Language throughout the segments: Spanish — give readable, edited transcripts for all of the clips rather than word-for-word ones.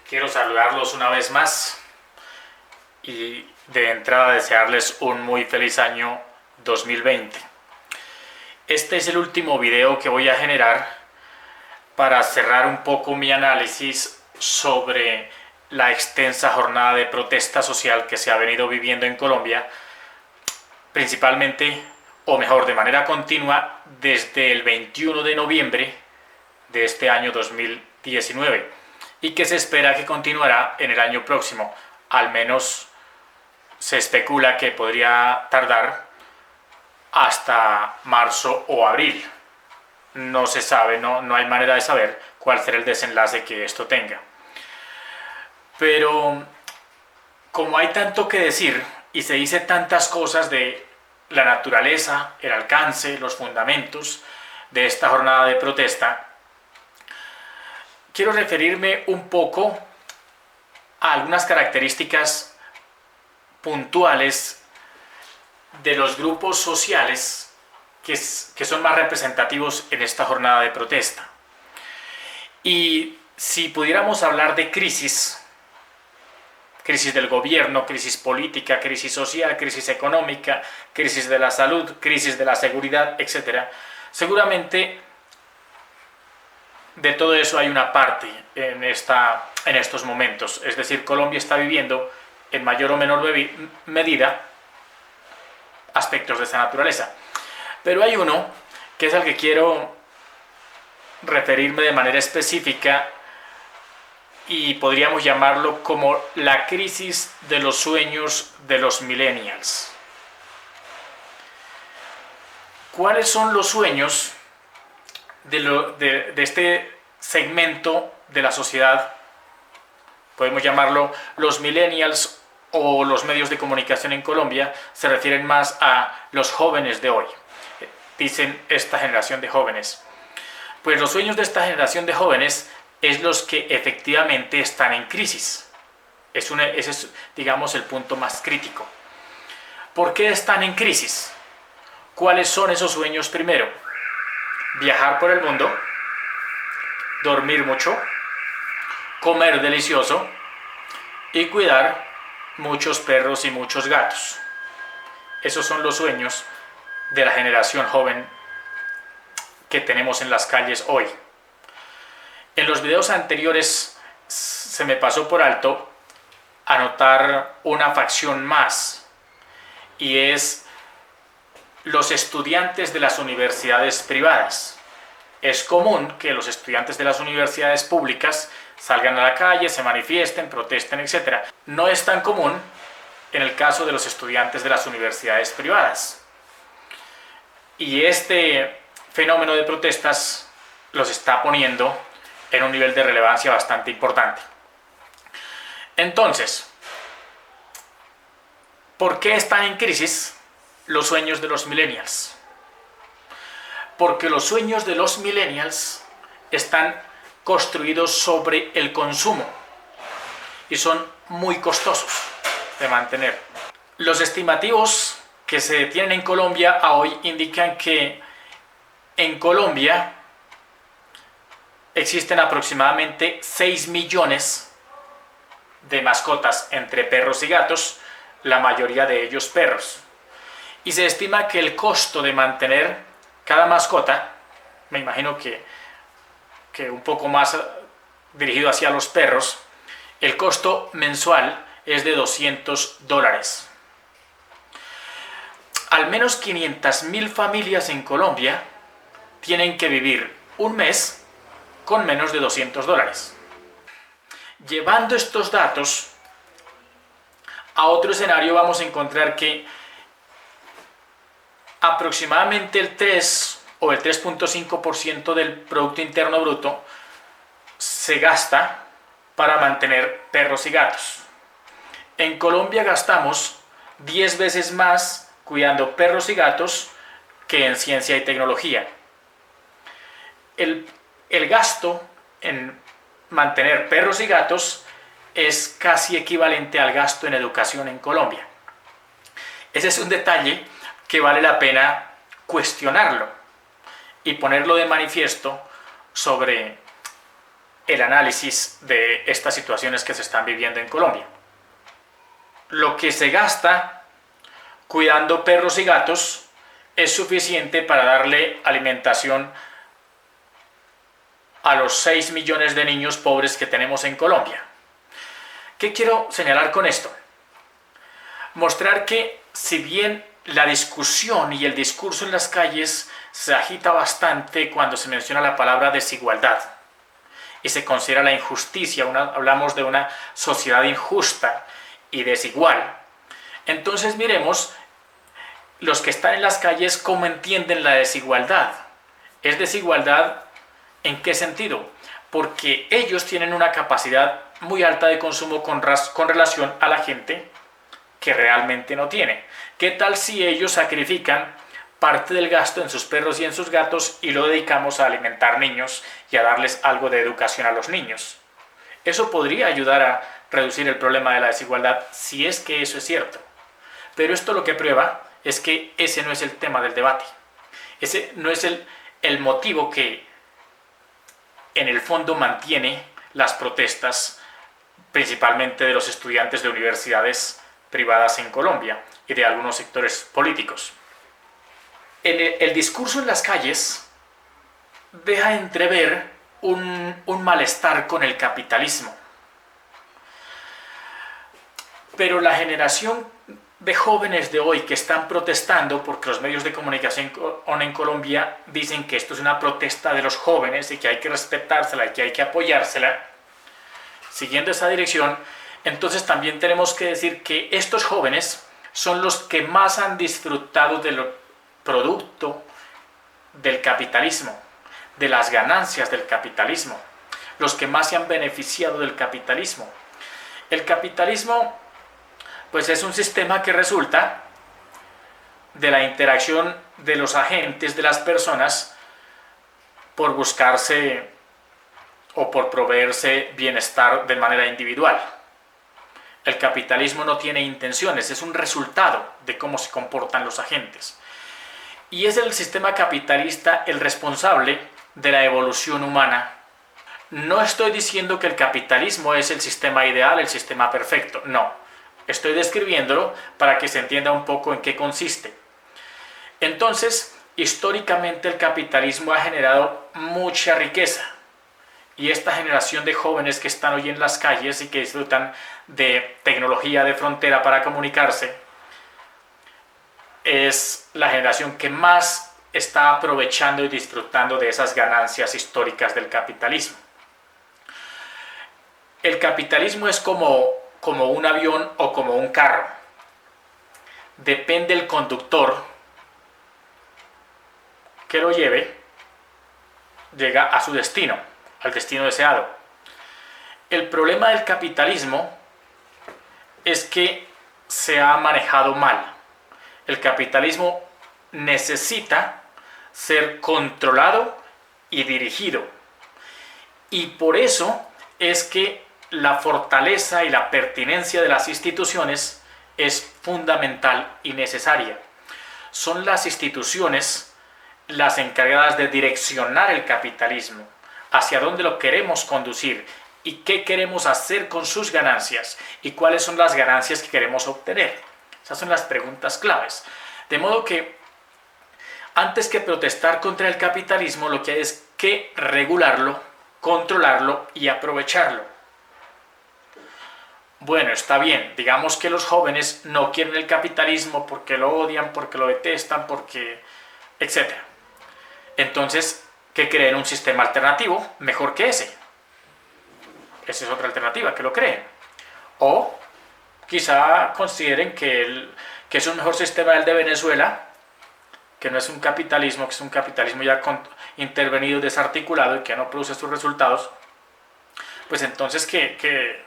Quiero saludarlos una vez más y de entrada desearles un muy feliz año 2020. Este es el último video que voy a generar para cerrar un poco mi análisis sobre la extensa jornada de protesta social que se ha venido viviendo en Colombia, principalmente, o mejor, de manera continua, desde el 21 de noviembre de este año 2019, y que se espera que continuará en el año próximo. Al menos se especula que podría tardar hasta marzo o abril. No se sabe, no hay manera de saber cuál será el desenlace que esto tenga. Pero como hay tanto que decir y se dice tantas cosas de la naturaleza, el alcance, los fundamentos de esta jornada de protesta, quiero referirme un poco a algunas características puntuales de los grupos sociales que son más representativos en esta jornada de protesta. Y si pudiéramos hablar de crisis del gobierno, crisis política, crisis social, crisis económica, crisis de la salud, crisis de la seguridad, etc., seguramente de todo eso hay una parte en estos momentos. Es decir, Colombia está viviendo en mayor o menor medida aspectos de esta naturaleza. Pero hay uno que es al que quiero referirme de manera específica y podríamos llamarlo como la crisis de los sueños de los millennials. ¿Cuáles son los sueños de este segmento de la sociedad? Podemos llamarlo los millennials, o los medios de comunicación en Colombia se refieren más a los jóvenes de hoy. Dicen esta generación de jóvenes. Pues los sueños de esta generación de jóvenes es los que efectivamente están en crisis. Ese es, digamos, el punto más crítico. ¿Por qué están en crisis? ¿Cuáles son esos sueños primero? Viajar por el mundo, dormir mucho, comer delicioso y cuidar muchos perros y muchos gatos. Esos son los sueños de la generación joven que tenemos en las calles hoy. En los videos anteriores se me pasó por alto anotar una facción más, y es los estudiantes de las universidades privadas. Es común que los estudiantes de las universidades públicas salgan a la calle, se manifiesten, protesten, etc. No es tan común en el caso de los estudiantes de las universidades privadas. Y este fenómeno de protestas los está poniendo en un nivel de relevancia bastante importante. Entonces, ¿por qué están en crisis los sueños de los millennials? Porque los sueños de los millennials están construidos sobre el consumo y son muy costosos de mantener. Los estimativos que se tienen en Colombia a hoy indican que en Colombia existen aproximadamente 6 millones de mascotas entre perros y gatos, la mayoría de ellos perros. Y se estima que el costo de mantener cada mascota, me imagino que un poco más dirigido hacia los perros, el costo mensual es de $200. Al menos 500.000 familias en Colombia tienen que vivir un mes con menos de $200. Llevando estos datos a otro escenario, vamos a encontrar que aproximadamente el 3 o el 3.5% del Producto Interno Bruto se gasta para mantener perros y gatos. En Colombia gastamos 10 veces más cuidando perros y gatos que en ciencia y tecnología. El gasto en mantener perros y gatos es casi equivalente al gasto en educación en Colombia. Ese es un detalle que vale la pena cuestionarlo y ponerlo de manifiesto sobre el análisis de estas situaciones que se están viviendo en Colombia. Lo que se gasta cuidando perros y gatos es suficiente para darle alimentación a los 6 millones de niños pobres que tenemos en Colombia. ¿Qué quiero señalar con esto? Mostrar que si bien la discusión y el discurso en las calles se agita bastante cuando se menciona la palabra desigualdad y se considera la injusticia, hablamos de una sociedad injusta y desigual. Entonces miremos los que están en las calles cómo entienden la desigualdad. ¿Es desigualdad en qué sentido? Porque ellos tienen una capacidad muy alta de consumo con relación a la gente que realmente no tiene. ¿Qué tal si ellos sacrifican parte del gasto en sus perros y en sus gatos y lo dedicamos a alimentar niños y a darles algo de educación a los niños? Eso podría ayudar a reducir el problema de la desigualdad, si es que eso es cierto. Pero esto lo que prueba es que ese no es el tema del debate. Ese no es el motivo que en el fondo mantiene las protestas, principalmente de los estudiantes de universidades privadas en Colombia y de algunos sectores políticos. El discurso en las calles deja entrever un malestar con el capitalismo. Pero la generación de jóvenes de hoy que están protestando, porque los medios de comunicación en Colombia dicen que esto es una protesta de los jóvenes y que hay que respetársela y que hay que apoyársela, siguiendo esa dirección, entonces también tenemos que decir que estos jóvenes son los que más han disfrutado del producto del capitalismo, de las ganancias del capitalismo, los que más se han beneficiado del capitalismo. El capitalismo, pues, es un sistema que resulta de la interacción de los agentes, de las personas, por buscarse o por proveerse bienestar de manera individual. El capitalismo no tiene intenciones, es un resultado de cómo se comportan los agentes. Y es el sistema capitalista el responsable de la evolución humana. No estoy diciendo que el capitalismo es el sistema ideal, el sistema perfecto, no. Estoy describiéndolo para que se entienda un poco en qué consiste. Entonces, históricamente el capitalismo ha generado mucha riqueza. Y esta generación de jóvenes que están hoy en las calles y que disfrutan de tecnología de frontera para comunicarse, es la generación que más está aprovechando y disfrutando de esas ganancias históricas del capitalismo. El capitalismo es como un avión o como un carro. Depende del conductor que lo lleve, llega a su destino, al destino deseado. El problema del capitalismo es que se ha manejado mal. El capitalismo necesita ser controlado y dirigido. Y por eso es que la fortaleza y la pertinencia de las instituciones es fundamental y necesaria. Son las instituciones las encargadas de direccionar el capitalismo, hacia dónde lo queremos conducir y qué queremos hacer con sus ganancias y cuáles son las ganancias que queremos obtener. Esas son las preguntas claves. De modo que antes que protestar contra el capitalismo, lo que hay es que regularlo, controlarlo y aprovecharlo. Bueno, está bien, digamos que los jóvenes no quieren el capitalismo porque lo odian, porque lo detestan, porque etc. Entonces, ¿qué creen? Un sistema alternativo mejor que ese. Esa es otra alternativa, que lo creen. O quizá consideren que es un mejor sistema el de Venezuela, que no es un capitalismo, que es un capitalismo ya intervenido, desarticulado y que no produce sus resultados. Pues entonces que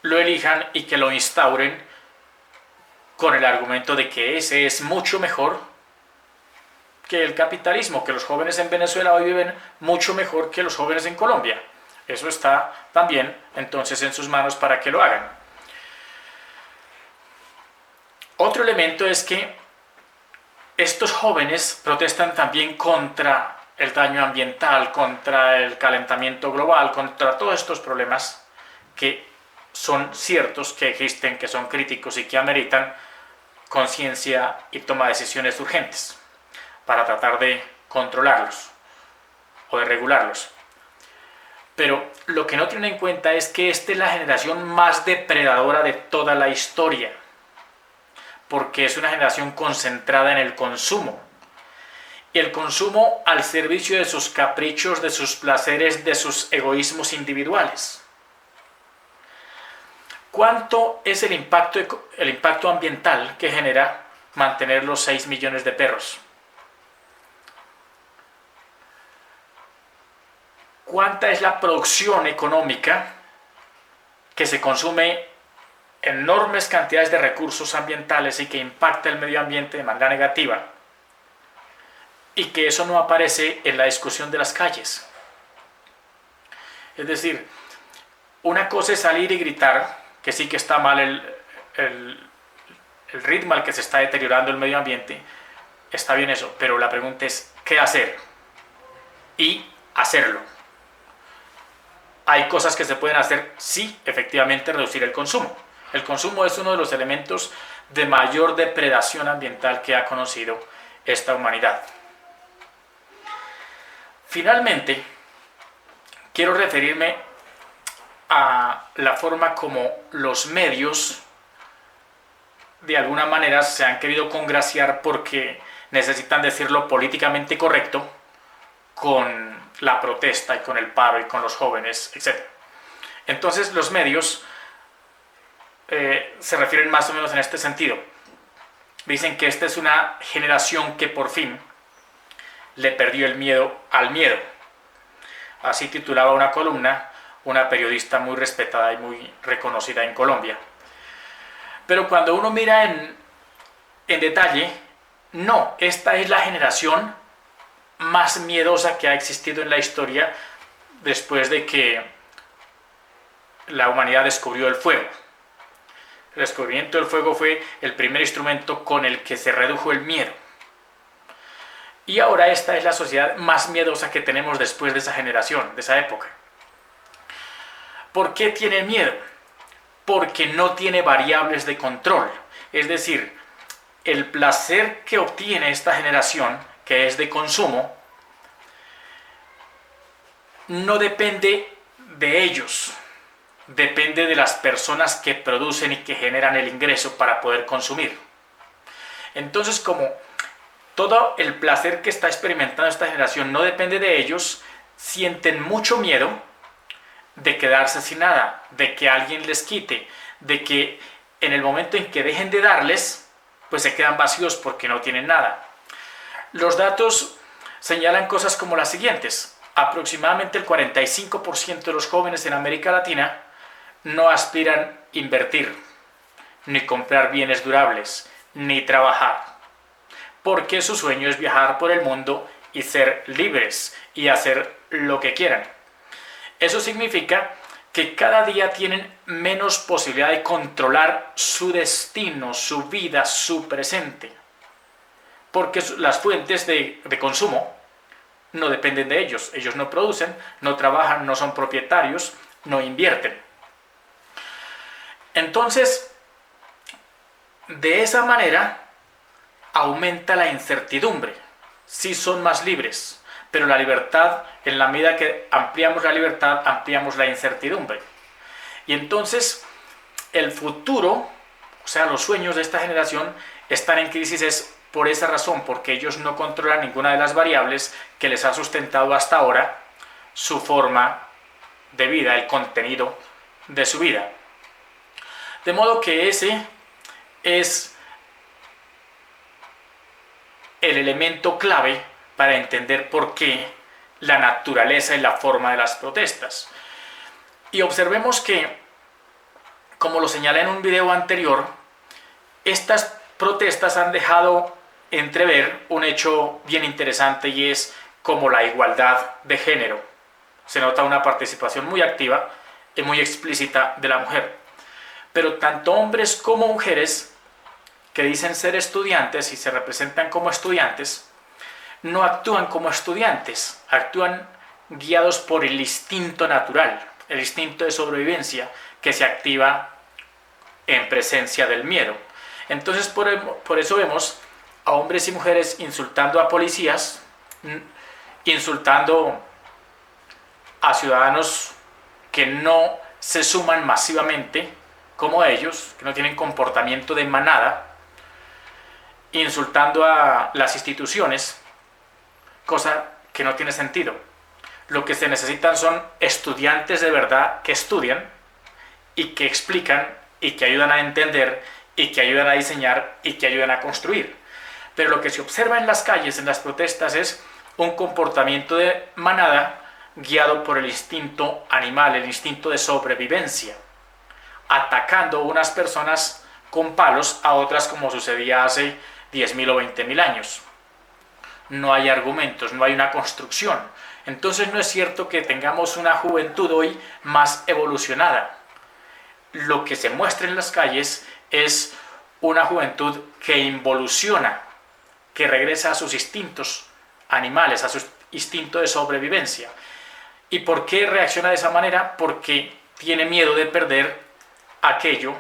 lo elijan y que lo instauren con el argumento de que ese es mucho mejor que el capitalismo, que los jóvenes en Venezuela hoy viven mucho mejor que los jóvenes en Colombia. Eso está también entonces en sus manos para que lo hagan. Otro elemento es que estos jóvenes protestan también contra el daño ambiental, contra el calentamiento global, contra todos estos problemas que son ciertos, que existen, que son críticos y que ameritan conciencia y toma de decisiones urgentes para tratar de controlarlos o de regularlos. Pero lo que no tienen en cuenta es que esta es la generación más depredadora de toda la historia, porque es una generación concentrada en el consumo. Y el consumo al servicio de sus caprichos, de sus placeres, de sus egoísmos individuales. ¿Cuánto es el impacto ambiental que genera mantener los 6 millones de perros? ¿Cuánta es la producción económica que se consume enormes cantidades de recursos ambientales y que impacta el medio ambiente de manera negativa? Y que eso no aparece en la discusión de las calles. Es decir, una cosa es salir y gritar, que sí que está mal el ritmo al que se está deteriorando el medio ambiente, está bien eso, pero la pregunta es, ¿qué hacer? Y hacerlo. Hay cosas que se pueden hacer, sí, efectivamente, reducir el consumo. El consumo es uno de los elementos de mayor depredación ambiental que ha conocido esta humanidad. Finalmente, quiero referirme a la forma como los medios de alguna manera se han querido congraciar porque necesitan decirlo políticamente correcto con la protesta y con el paro y con los jóvenes, etc. Entonces los medios se refieren más o menos en este sentido. Dicen que esta es una generación que por fin le perdió el miedo al miedo. Así titulaba una columna una periodista muy respetada y muy reconocida en Colombia. Pero cuando uno mira en detalle, no, esta es la generación más miedosa que ha existido en la historia después de que la humanidad descubrió el fuego. El descubrimiento del fuego fue el primer instrumento con el que se redujo el miedo. Y ahora esta es la sociedad más miedosa que tenemos después de esa generación, de esa época. ¿Por qué tiene miedo? Porque no tiene variables de control. Es decir, el placer que obtiene esta generación, que es de consumo, no depende de ellos. Depende de las personas que producen y que generan el ingreso para poder consumir. Entonces, como todo el placer que está experimentando esta generación no depende de ellos, sienten mucho miedo de quedarse sin nada, de que alguien les quite, de que en el momento en que dejen de darles, pues se quedan vacíos porque no tienen nada. Los datos señalan cosas como las siguientes. Aproximadamente el 45% de los jóvenes en América Latina no aspiran a invertir, ni comprar bienes durables, ni trabajar, porque su sueño es viajar por el mundo y ser libres y hacer lo que quieran. Eso significa que cada día tienen menos posibilidad de controlar su destino, su vida, su presente, porque las fuentes de consumo no dependen de ellos. Ellos no producen, no trabajan, no son propietarios, no invierten. Entonces, de esa manera aumenta la incertidumbre. Sí son más libres, pero la libertad, en la medida que ampliamos la libertad, ampliamos la incertidumbre. Y entonces el futuro, o sea, los sueños de esta generación están en crisis es por esa razón, porque ellos no controlan ninguna de las variables que les ha sustentado hasta ahora su forma de vida, el contenido de su vida. De modo que ese es el elemento clave para entender por qué la naturaleza y la forma de las protestas. Y observemos que, como lo señalé en un video anterior, estas protestas han dejado entrever un hecho bien interesante y es como la igualdad de género. Se nota una participación muy activa y muy explícita de la mujer. Pero tanto hombres como mujeres que dicen ser estudiantes y se representan como estudiantes, no actúan como estudiantes, actúan guiados por el instinto natural, el instinto de sobrevivencia que se activa en presencia del miedo. Entonces por eso vemos a hombres y mujeres insultando a policías, insultando a ciudadanos que no se suman masivamente como ellos, que no tienen comportamiento de manada, insultando a las instituciones, cosa que no tiene sentido. Lo que se necesitan son estudiantes de verdad que estudian y que explican y que ayudan a entender y que ayudan a diseñar y que ayudan a construir. Pero lo que se observa en las calles, en las protestas, es un comportamiento de manada guiado por el instinto animal, el instinto de sobrevivencia, atacando unas personas con palos a otras como sucedía hace 10.000 o 20.000 años. No hay argumentos, no hay una construcción. Entonces no es cierto que tengamos una juventud hoy más evolucionada. Lo que se muestra en las calles es una juventud que involuciona, que regresa a sus instintos animales, a su instinto de sobrevivencia. ¿Y por qué reacciona de esa manera? Porque tiene miedo de perder aquello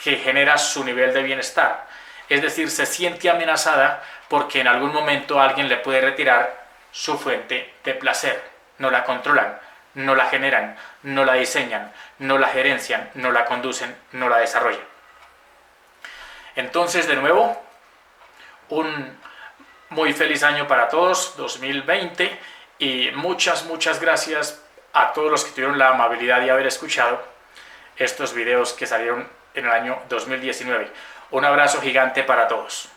que genera su nivel de bienestar. Es decir, se siente amenazada porque en algún momento alguien le puede retirar su fuente de placer. No la controlan, no la generan, no la diseñan, no la gerencian, no la conducen, no la desarrollan. Entonces, de nuevo, un muy feliz año para todos, 2020, y muchas gracias a todos los que tuvieron la amabilidad de haber escuchado estos videos que salieron en el año 2019. Un abrazo gigante para todos.